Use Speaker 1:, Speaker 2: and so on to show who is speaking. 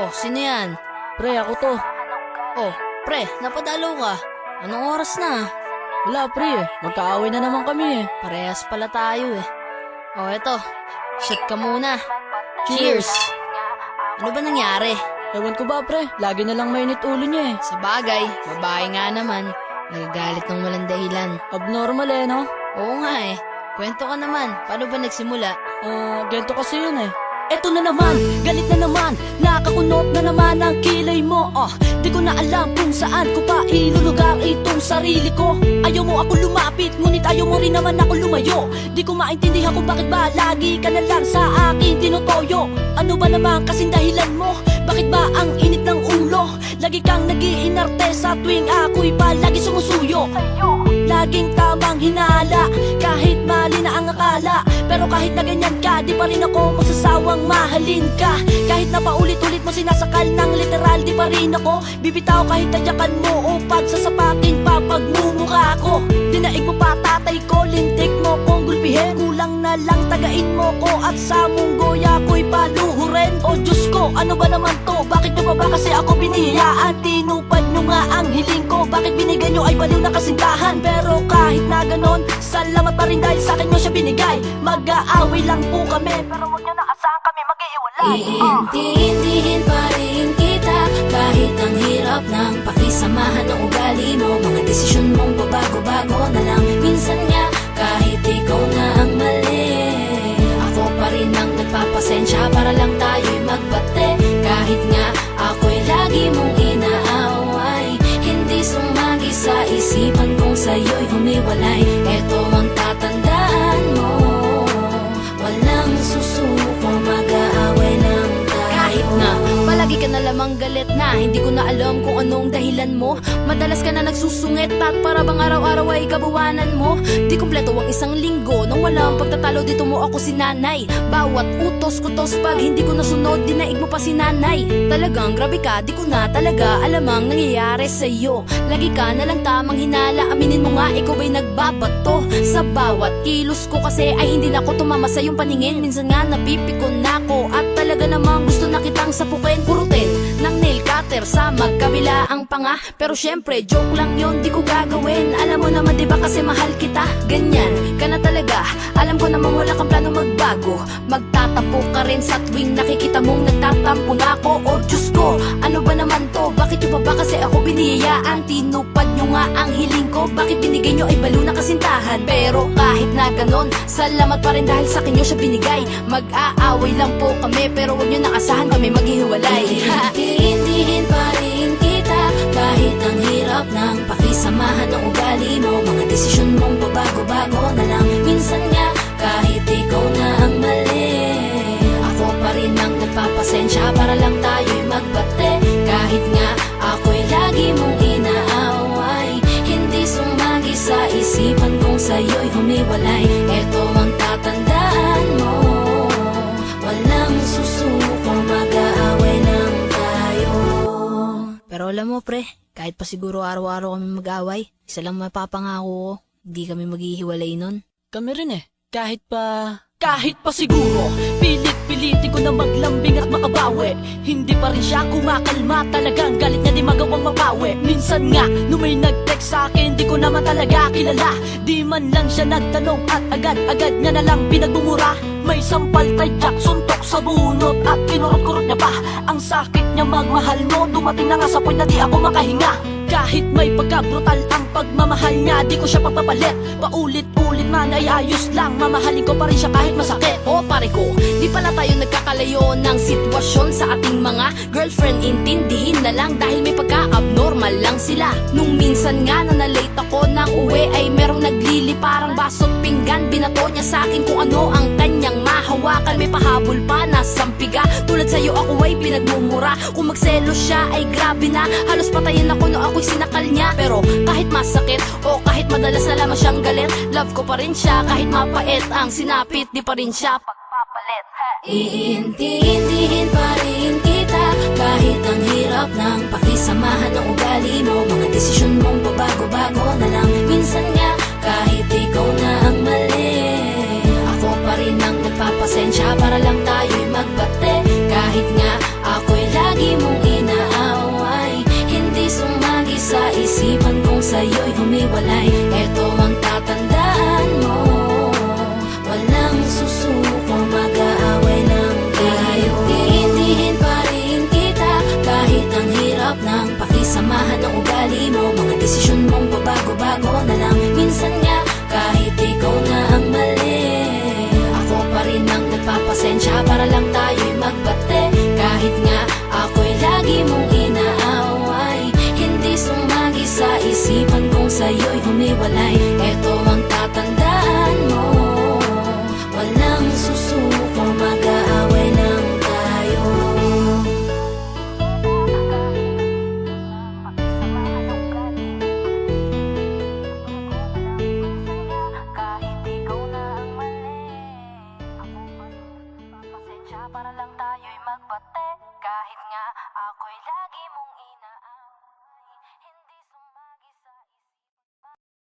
Speaker 1: Oh, sino yan?
Speaker 2: Pre, ako to.
Speaker 1: Oh, pre, napadalo ka. Anong oras na?
Speaker 2: Wala pre, magkaaway na naman kami
Speaker 1: Parehas pala tayo eh. Oh, eto. Shot ka muna.
Speaker 2: Cheers!
Speaker 1: Ano ba nangyari?
Speaker 2: Ewan ko ba pre, lagi na lang mainit ulo niya
Speaker 1: Sa bagay, babae nga naman. Nagagalit ng walang dahilan.
Speaker 2: Abnormal no?
Speaker 1: Oo nga eh. Kwento ka naman, paano ba nagsimula?
Speaker 2: Ganito kasi yun Eto na naman, galit na naman, nakakunot na naman ang kilay mo Di ko na alam kung saan ko pa ilulugar itong sarili ko. Ayaw mo ako lumapit, ngunit ayaw mo rin naman ako lumayo. Di ko maintindihan kung bakit ba lagi ka na lang sa akin tinutoyo. Ano ba naman kasing dahilan mo? Bakit ba ang init ng ulo? Lagi kang nag-iinarte sa tuwing ako'y palagi sumusuyo. Laging tamang hinala, kahit mali na ang akala. Pero kahit na ganyan ka, di pa rin ako magsasawang mahalin ka. Kahit na paulit-ulit mo sinasakal ng literal, di pa rin ako bibitaw kahit tadyakan mo o pagsasapakin pa pagmumukha ko. Dinaig mo pa tatay ko, lintik mo kong gulpihin. Kulang na lang tagain mo ko at sa munggoya ko'y paluhurin. O Diyos ko, ano ba naman to? Bakit nyo ba kasi ako binihiyaan? Tinupad nyo nga ang hiling ko. Bakit binigay nyo ay baliw na kasintahan? Pero kahit na ganon, salamat pa rin dahil sa akin nyo siya binigay. Mag-aaway lang po kami, pero huwag nyo na asahan kami mag-iiwalay.
Speaker 3: Iintindihin pa rin kita kahit ang hirap ng pakisamahan ng ugali mo. Mga desisyon mong pabago-bago na lang. Minsan nga kahit ikaw na ang mali, ako pa rin ang nagpapasensya para lang tayo'y magbate. Kahit nga ako'y lagi mong inaaway, hindi sumagi sa isipan kong sa'yo'y humiwalay. Eto ang tatandaan mo, walang susuko, mag-aaway lang tayo.
Speaker 1: Kahit na palagi ka na lamang galit na hindi ko na alam kung anong dahilan mo. Madalas ka na nagsusungit at para bang araw-araw ay kabuwanan mo. Di kumpleto ang isang linggo nang walang pagtatalo dito mo ako sinanay. Bawat utos-kutos pag hindi ko nasunod, dinaig mo pa si nanay. Talagang grabe ka, di ko na talaga alam ang nangyayari sa'yo. Lagi ka na lang tamang hinala, aminin mo nga ikaw ay nagbabato. Sa bawat kilos ko kasi ay hindi na ako tumama sa iyong paningin. Minsan nga napipikon na ako at talaga namang gusto na kitang sapukin. Purutin ng nail cutter sa magkabila ang panga. Pero syempre joke lang yon, di ko gagawin. Alam mo naman diba kasi mahal kita. Ganyan ka na talaga, alam ko naman wala kang plano magbago. Magtatapo ka rin sa tuwing nakikita mong nagtatampo na ako. O Diyos ko, ano ba naman to? Bakit nyo ba kasi ako biniyayaan? Tinupad nyo nga ang hiling ko. Bakit binigay nyo ay balo na kasintahan? Pero kahit na ganon, salamat pa rin dahil sa akin nyo siya binigay. Mag-aaway lang po kami, pero huwag nyo na asahan kami maghihiwalay.
Speaker 3: Iintindihin pa rin kita kahit ang hirap ng pakisamahan ng ugali mo. Mga desisyon mong pabago-bago na lang. Minsan nga kahit ikaw na ang mali, ako pa rin ang nagpapasensya para lang tayo'y magbate. Kahit nga ako'y lagi mong inaaway, hindi sumagi sa isipan kong sa'yo'y humiwalay. Eto ang tatandaan mo, walang susuko, mag-aaway lang tayo.
Speaker 1: Pero alam mo pre, kahit pa siguro araw-araw kami mag-away, isa lang mapapangako ko, hindi kami maghihiwalay nun.
Speaker 2: Kami rin kahit pa siguro pilit-pilitin ko na maglambing at makabawi. Hindi pa rin siya kumakalma, talagang galit niya di magawang mapawi. Minsan nga, nung may nag-text sa'kin, di ko naman talaga kilala. Di man lang siya nagtanong at agad-agad niya na lang pinagbumura. May sampal tadyak, suntok sa bunot at kinurot-kurot niya pa. Ang sakit niya magmahal mo, dumating na nga sa point na di ako makahinga. Kahit may pagka-brutal ang pagmamahal niya, di ko siya pagpapalit. Paulit-ulit man ay ayos lang, mamahalin ko pa rin siya kahit masakit.
Speaker 1: O pare ko, di pala tayo nagkakalayo ng sitwasyon sa ating mga girlfriend. Intindihin na lang dahil may pagka-abnormal lang sila. Nung minsan nga na na-late ako ng uwi ay merong naglili parang baso't pinggan. Binato niya sa akin kung ano ang kanyang mahawakan. May pahabol pa na sampiga, tulad sa'yo ako ay pinagmumura. Kung magselos siya ay grabe na, halos patayin ako no ako'y sinakal niya. Pero kahit masakit o kahit madalas na lamang siyang galit, love ko pa rin siya kahit mapait ang sinapit, di pa rin siya pagpapalit.
Speaker 3: Iintindihin pa rin kita kahit ang hirap ng pakisamahan ng ugali mo. Mga desisyon mong pabago-bago na lang. Minsan nga kahit ikaw na ang mali, ako pa rin ang nagpapasensya para lang tayo'y magbate. Kahit nga ako'y lagi magpapasensya para lang tayo'y magbate. Kahit nga ako'y lagi mong inaaway, hindi sumagi sa isipan kong sa'yo'y humiwalay. Eto ang tatandaan mo, walang susuko, mag-aaway lang tayo. Kahit ikaw na ang mali, ako pa rin, pasensya para lang tayo'y